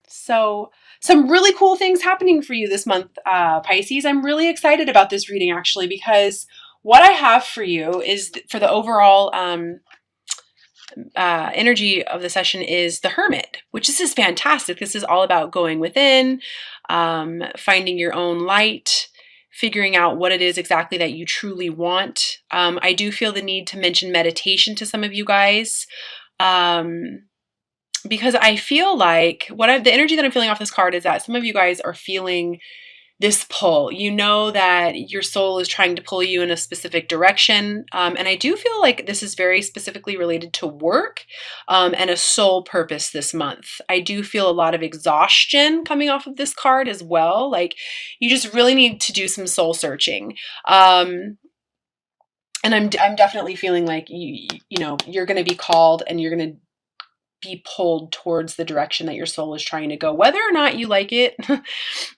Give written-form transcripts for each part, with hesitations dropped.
So some really cool things happening for you this month, Pisces. I'm really excited about this reading actually, because what I have for you is for the overall energy of the session is the Hermit, which this is fantastic. This is all about going within, finding your own light, figuring out what it is exactly that you truly want. I do feel the need to mention meditation to some of you guys. Because I feel like the energy that I'm feeling off this card is that some of you guys are feeling this pull. You know that your soul is trying to pull you in a specific direction. And I do feel like this is very specifically related to work and a soul purpose this month. I do feel a lot of exhaustion coming off of this card as well. Like you just really need to do some soul searching. And I'm definitely feeling like you know, you're going to be called and you're going to be pulled towards the direction that your soul is trying to go, whether or not you like it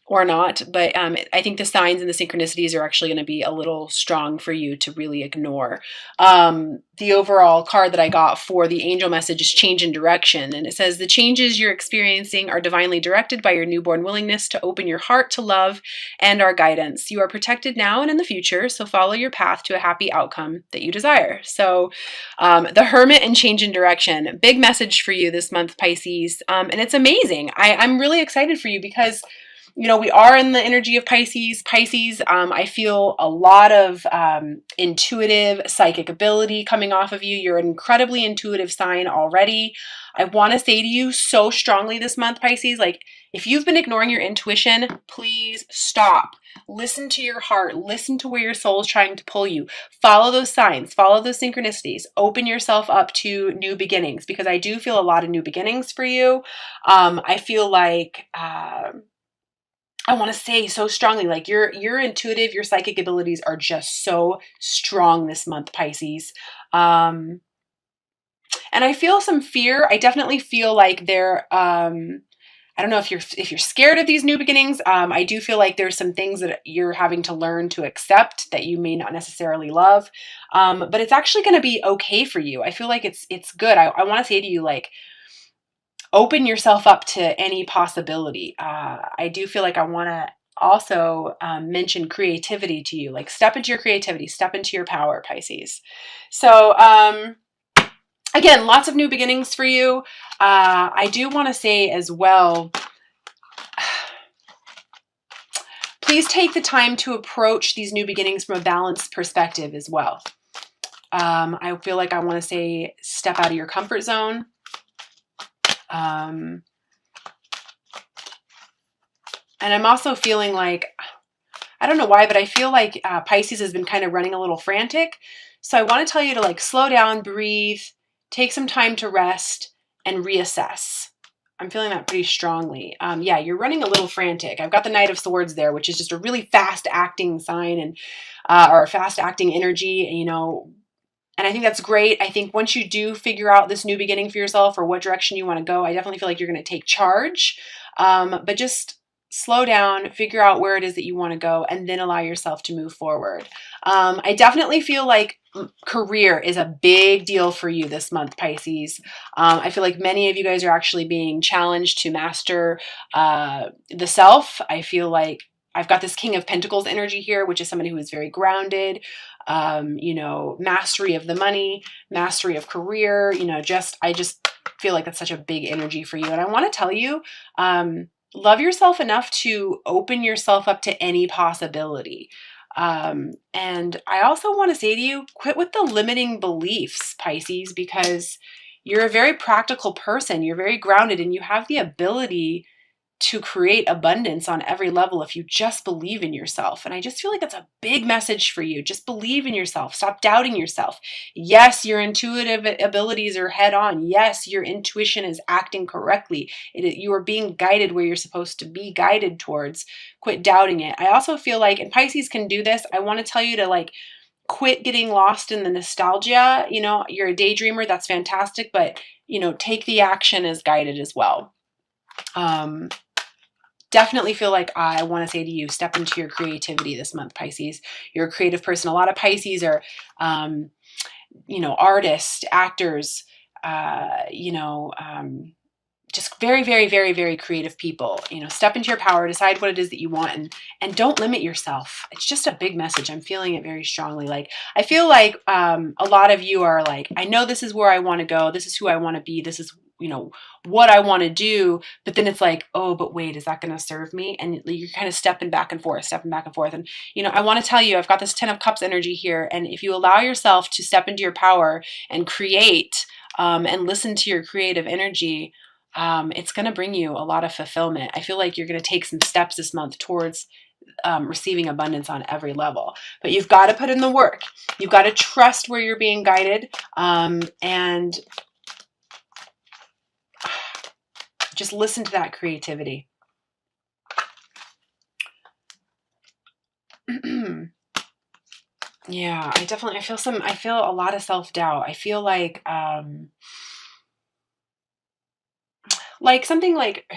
or not. But I think the signs and the synchronicities are actually going to be a little strong for you to really ignore. The overall card that I got for the angel message is change in direction. And it says the changes you're experiencing are divinely directed by your newborn willingness to open your heart to love and our guidance. You are protected now and in the future, so follow your path to a happy outcome that you desire. So the Hermit and change in direction, big message for you this month, Pisces. And it's amazing. I'm really excited for you because you know, we are in the energy of Pisces. Pisces, I feel a lot of intuitive, psychic ability coming off of you. You're an incredibly intuitive sign already. I want to say to you so strongly this month, Pisces, like if you've been ignoring your intuition, please stop. Listen to your heart. Listen to where your soul is trying to pull you. Follow those signs. Follow those synchronicities. Open yourself up to new beginnings because I do feel a lot of new beginnings for you. I feel like... I want to say so strongly, like your intuitive, your psychic abilities are just so strong this month, Pisces. And I feel some fear. I definitely feel like I don't know if you're scared of these new beginnings. I do feel like there's some things that you're having to learn to accept that you may not necessarily love. But it's actually going to be okay for you. I feel like it's good. I want to say to you, like, open yourself up to any possibility. I do feel like I want to also mention creativity to you, like step into your creativity, step into your power, Pisces. So again, lots of new beginnings for you. I do want to say as well, please take the time to approach these new beginnings from a balanced perspective as well. I feel like I want to say step out of your comfort zone. And I'm also feeling like, I don't know why, but I feel like Pisces has been kind of running a little frantic. So I want to tell you to like slow down, breathe, take some time to rest and reassess. I'm feeling that pretty strongly. Yeah, you're running a little frantic. I've got the Knight of Swords there, which is just a really fast acting sign and or fast acting energy, you know. And I think that's great. I think once you do figure out this new beginning for yourself or what direction you want to go, I definitely feel like you're going to take charge. But just slow down, figure out where it is that you want to go, and then allow yourself to move forward. I definitely feel like career is a big deal for you this month, Pisces. I feel like many of you guys are actually being challenged to master the self. I feel like I've got this King of Pentacles energy here, which is somebody who is very grounded, you know, mastery of the money, mastery of career, you know, I just feel like that's such a big energy for you. And I want to tell you, love yourself enough to open yourself up to any possibility. And I also want to say to you, quit with the limiting beliefs, Pisces, because you're a very practical person. You're very grounded and you have the ability to create abundance on every level if you just believe in yourself. And I just feel like that's a big message for you. Just believe in yourself. Stop doubting yourself. Yes, your intuitive abilities are head on. Yes, your intuition is acting correctly. You are being guided where you're supposed to be guided towards. Quit doubting it. I also feel like, and Pisces can do this, I want to tell you to like, quit getting lost in the nostalgia. You know, you're a daydreamer. That's fantastic. But, you know, take the action as guided as well. Definitely feel like I want to say to you, step into your creativity this month, Pisces. You're a creative person. A lot of Pisces are, you know, artists, actors, you know, just very, very, very, very creative people. Step into your power, decide what it is that you want, and don't limit yourself. It's just a big message. I'm feeling it very strongly. Like, I feel like a lot of you are like, I know this is where I want to go. This is who I want to be. This is, what I want to do. But then it's like, oh, but wait, is that going to serve me? And you're kind of stepping back and forth, stepping back and forth. And, I want to tell you, I've got this 10 of Cups energy here. And if you allow yourself to step into your power and create, and listen to your creative energy, it's going to bring you a lot of fulfillment. I feel like you're going to take some steps this month towards receiving abundance on every level. But you've got to put in the work. You've got to trust where you're being guided, and just listen to that creativity. Yeah, I feel a lot of self-doubt. I feel like something like,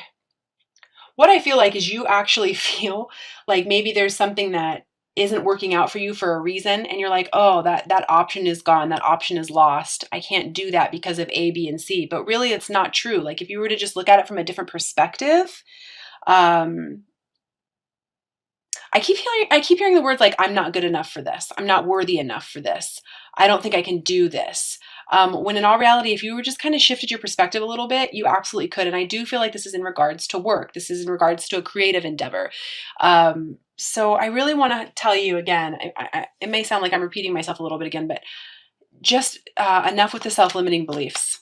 what I feel like is you actually feel like maybe there's something that isn't working out for you for a reason, and you're like, oh, that option is gone, that option is lost, I can't do that because of A, B, and C. But really, it's not true. Like, if you were to just look at it from a different perspective, I keep hearing the words like, I'm not good enough for this, I'm not worthy enough for this, I don't think I can do this. When in all reality, if you were just kind of shifted your perspective a little bit, you absolutely could. And I do feel like this is in regards to work. This is in regards to a creative endeavor. So I really want to tell you again, it may sound like I'm repeating myself a little bit again, but just enough with the self-limiting beliefs.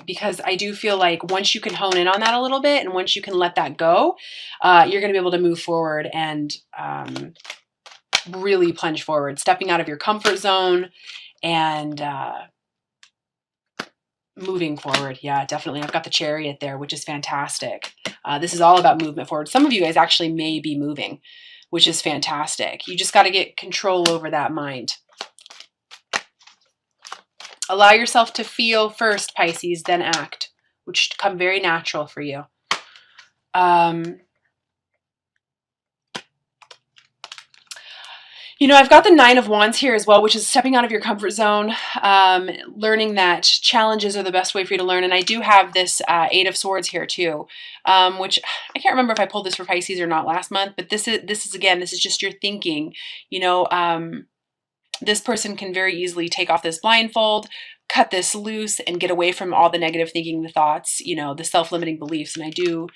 Because I do feel like once you can hone in on that a little bit, and once you can let that go, you're going to be able to move forward and really plunge forward, stepping out of your comfort zone and moving forward. Yeah, definitely. I've got the Chariot there, which is fantastic. This is all about movement forward. Some of you guys actually may be moving, which is fantastic. You just got to get control over that mind. Allow yourself to feel first, Pisces, then act, which should come very natural for you. I've got the 9 of Wands here as well, which is stepping out of your comfort zone, learning that challenges are the best way for you to learn. And I do have this 8 of Swords here too, which I can't remember if I pulled this for Pisces or not last month, but this is just your thinking. This person can very easily take off this blindfold, cut this loose, and get away from all the negative thinking, the thoughts, the self-limiting beliefs. And I do,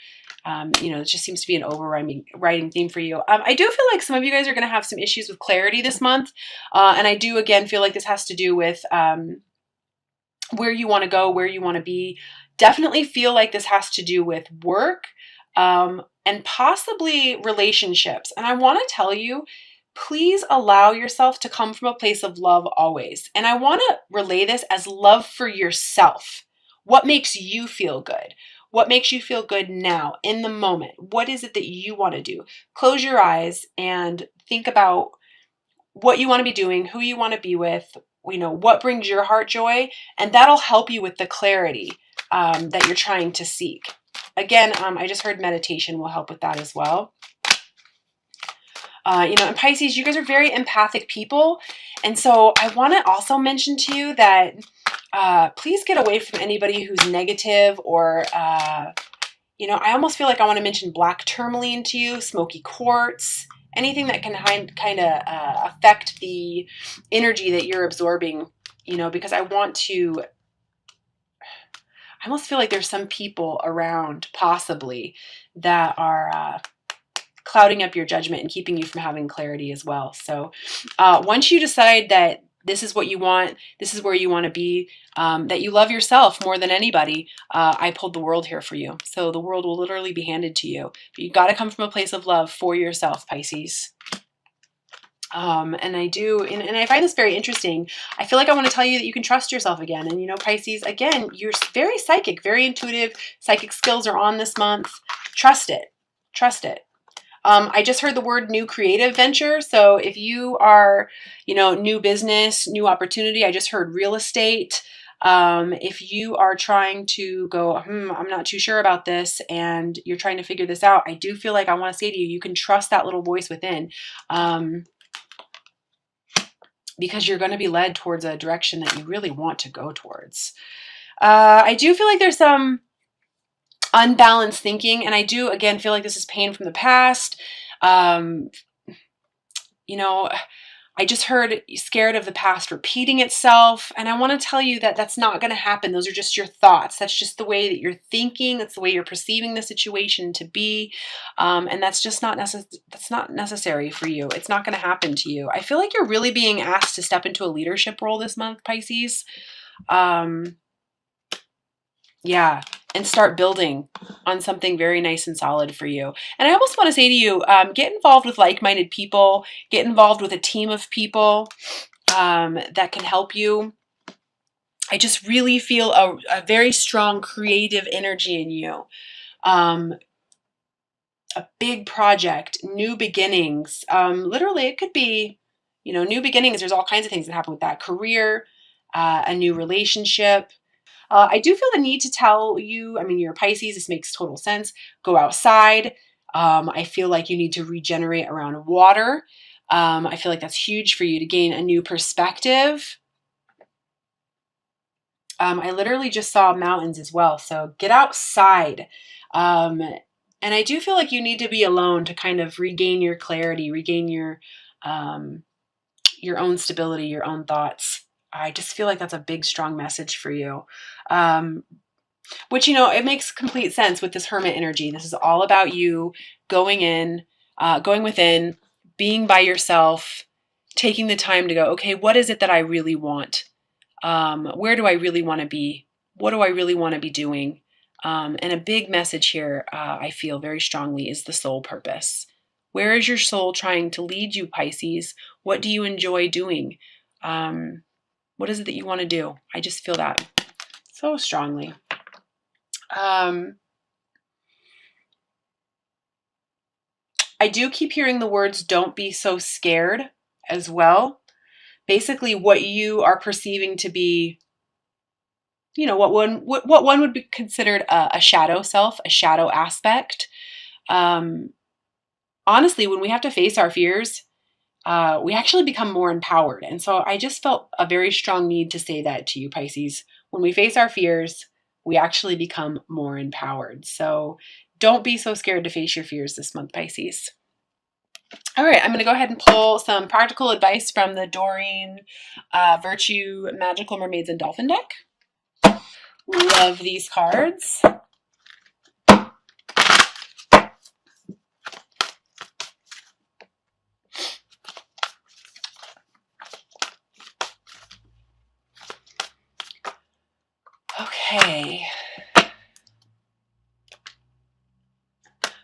it just seems to be an overriding theme for you. I do feel like some of you guys are going to have some issues with clarity this month. And I do, again, feel like this has to do with where you want to go, where you want to be. Definitely feel like this has to do with work, and possibly relationships. And I want to tell you, please allow yourself to come from a place of love always. And I want to relay this as love for yourself. What makes you feel good? What makes you feel good now, in the moment? What is it that you want to do? Close your eyes and think about what you want to be doing, who you want to be with, what brings your heart joy, and that'll help you with the clarity that you're trying to seek. Again, I just heard meditation will help with that as well. And Pisces, you guys are very empathic people. And so I want to also mention to you that please get away from anybody who's negative or, I almost feel like I want to mention black tourmaline to you, smoky quartz, anything that can kind of affect the energy that you're absorbing, because I almost feel like there's some people around possibly that are clouding up your judgment and keeping you from having clarity as well. So once you decide that this is what you want, this is where you want to be, that you love yourself more than anybody, I pulled the world here for you. So the world will literally be handed to you. But you got to come from a place of love for yourself, Pisces. And I find this very interesting. I feel like I want to tell you that you can trust yourself again. And Pisces, again, you're very psychic, very intuitive. Psychic skills are on this month. Trust it. Trust it. I just heard the word new creative venture. So if you are, new business, new opportunity, I just heard real estate. If you are trying to go, I'm not too sure about this, and you're trying to figure this out, I do feel like I want to say to you, you can trust that little voice within, because you're going to be led towards a direction that you really want to go towards. I do feel like there's some unbalanced thinking, and I do, again, feel like this is pain from the past. Um, you know, I just heard scared of the past repeating itself. And I want to tell you that that's not going to happen. Those are just your thoughts. That's just the way that you're thinking. That's the way you're perceiving the situation to be. And that's just that's not necessary for you. It's not going to happen to you. I feel like you're really being asked to step into a leadership role this month, Pisces. Yeah, and start building on something very nice and solid for you. And I almost want to say to you, get involved with like-minded people, get involved with a team of people that can help you. I just really feel a very strong creative energy in you. A big project, new beginnings. Literally, it could be, new beginnings. There's all kinds of things that happen with that. Career, a new relationship. I do feel the need to tell you, I mean, you're a Pisces, this makes total sense. Go outside. I feel like you need to regenerate around water. I feel like that's huge for you to gain a new perspective. I literally just saw mountains as well. So get outside. And I do feel like you need to be alone to kind of regain your clarity, regain your own stability, your own thoughts. I just feel like that's a big, strong message for you. Which, it makes complete sense with this hermit energy. This is all about you going within, being by yourself, taking the time to go, okay, what is it that I really want? Where do I really want to be? What do I really want to be doing? And a big message here, I feel very strongly, is the soul purpose. Where is your soul trying to lead you, Pisces? What do you enjoy doing? What is it that you want to do? I just feel that so strongly. I do keep hearing the words, don't be so scared as well. Basically, what you are perceiving to be, what one would be considered a shadow self, a shadow aspect. Honestly, when we have to face our fears, we actually become more empowered. And so I just felt a very strong need to say that to you, Pisces. When we face our fears, we actually become more empowered. So don't be so scared to face your fears this month, Pisces. All right, I'm going to go ahead and pull some practical advice from the Doreen Virtue Magical Mermaids and Dolphin deck. Love these cards. Okay.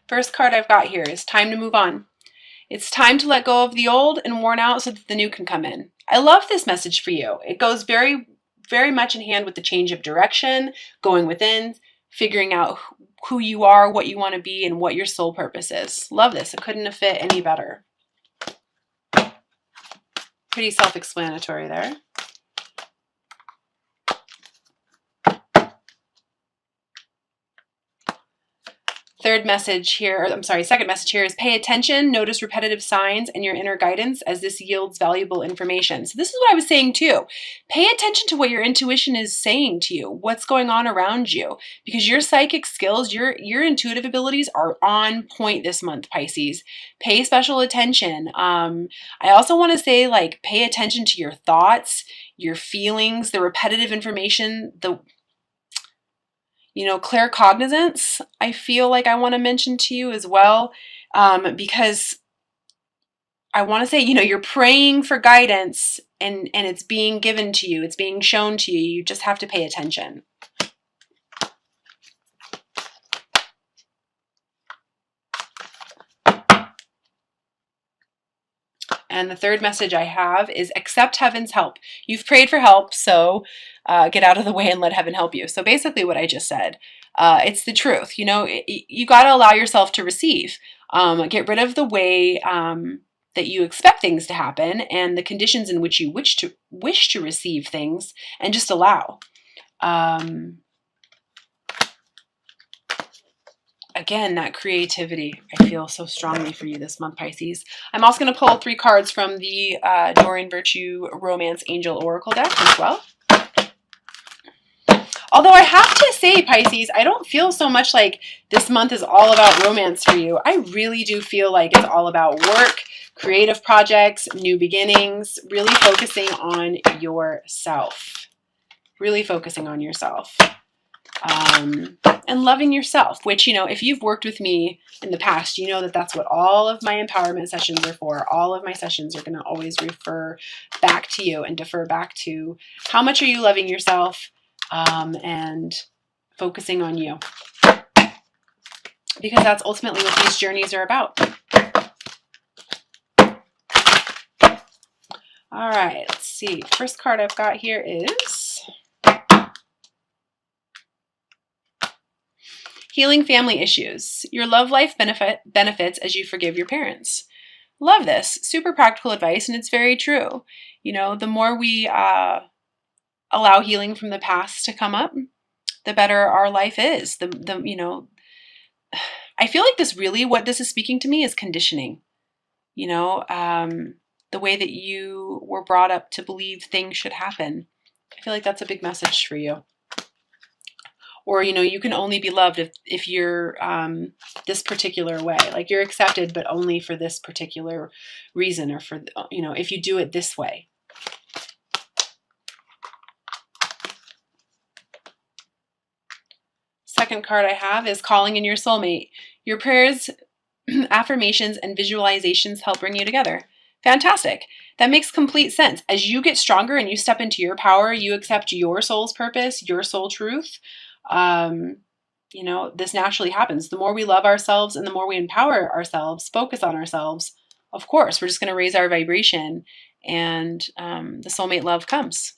First card I've got here is time to move on. It's time to let go of the old and worn out so that the new can come in. I love this message for you. It goes very, very much in hand with the change of direction, going within, figuring out who you are, what you want to be, and what your soul purpose is. Love this. It couldn't have fit any better. Pretty self-explanatory there. Second message here is pay attention, notice repetitive signs and your inner guidance as this yields valuable information. So this is what I was saying too. Pay attention to what your intuition is saying to you, what's going on around you, because your psychic skills, your intuitive abilities are on point this month, Pisces. Pay special attention. I also want to say, pay attention to your thoughts, your feelings, the repetitive information, claircognizance, I feel like I want to mention to you as well, because I want to say, you're praying for guidance and it's being given to you. It's being shown to you. You just have to pay attention. And the third message I have is accept heaven's help. You've prayed for help, so get out of the way and let heaven help you. So basically what I just said, it's the truth. You got to allow yourself to receive. Get rid of the way that you expect things to happen and the conditions in which you wish to receive things, and just allow. Again, that creativity, I feel so strongly for you this month, Pisces. I'm also going to pull 3 cards from the Doreen Virtue Romance Angel Oracle deck as well. Although I have to say, Pisces, I don't feel so much like this month is all about romance for you. I really do feel like it's all about work, creative projects, new beginnings, really focusing on yourself. Really focusing on yourself. And loving yourself, which, you know, if you've worked with me in the past, you know that that's what all of my empowerment sessions are for. All of my sessions are going to always refer back to you and defer back to how much are you loving yourself, and focusing on you, because that's ultimately what these journeys are about. All right, let's see. First card I've got here is healing family issues. Your love life benefits as you forgive your parents. Love this. Super practical advice, and it's very true. You know, the more we allow healing from the past to come up, the better our life is. You know, I feel like what this is speaking to me is conditioning. You know, the way that you were brought up to believe things should happen. I feel like that's a big message for you. Or, you know, you can only be loved if you're this particular way. Like, you're accepted, but only for this particular reason, or for, you know, if you do it this way. Second card I have is calling in your soulmate. Your prayers, affirmations, and visualizations help bring you together. Fantastic. That makes complete sense. As you get stronger and you step into your power, you accept your soul's purpose, your soul truth. You know, this naturally happens. The more we love ourselves and the more we empower ourselves, focus on ourselves, of course, we're just going to raise our vibration, and the soulmate love comes.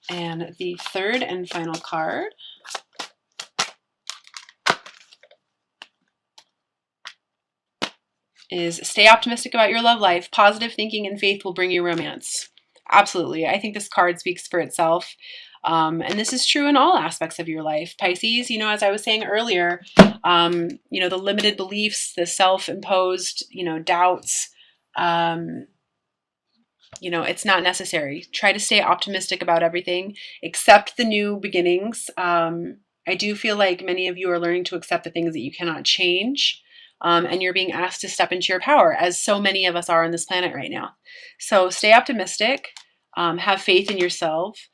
And the third and final card is stay optimistic about your love life. Positive thinking and faith will bring you romance. Absolutely. I think this card speaks for itself. And this is true in all aspects of your life. Pisces, you know, as I was saying earlier, you know, the limited beliefs, the self-imposed, you know, doubts, you know, it's not necessary. Try to stay optimistic about everything, accept the new beginnings. I do feel like many of you are learning to accept the things that you cannot change. And you're being asked to step into your power, as so many of us are on this planet right now. So stay optimistic, have faith in yourself.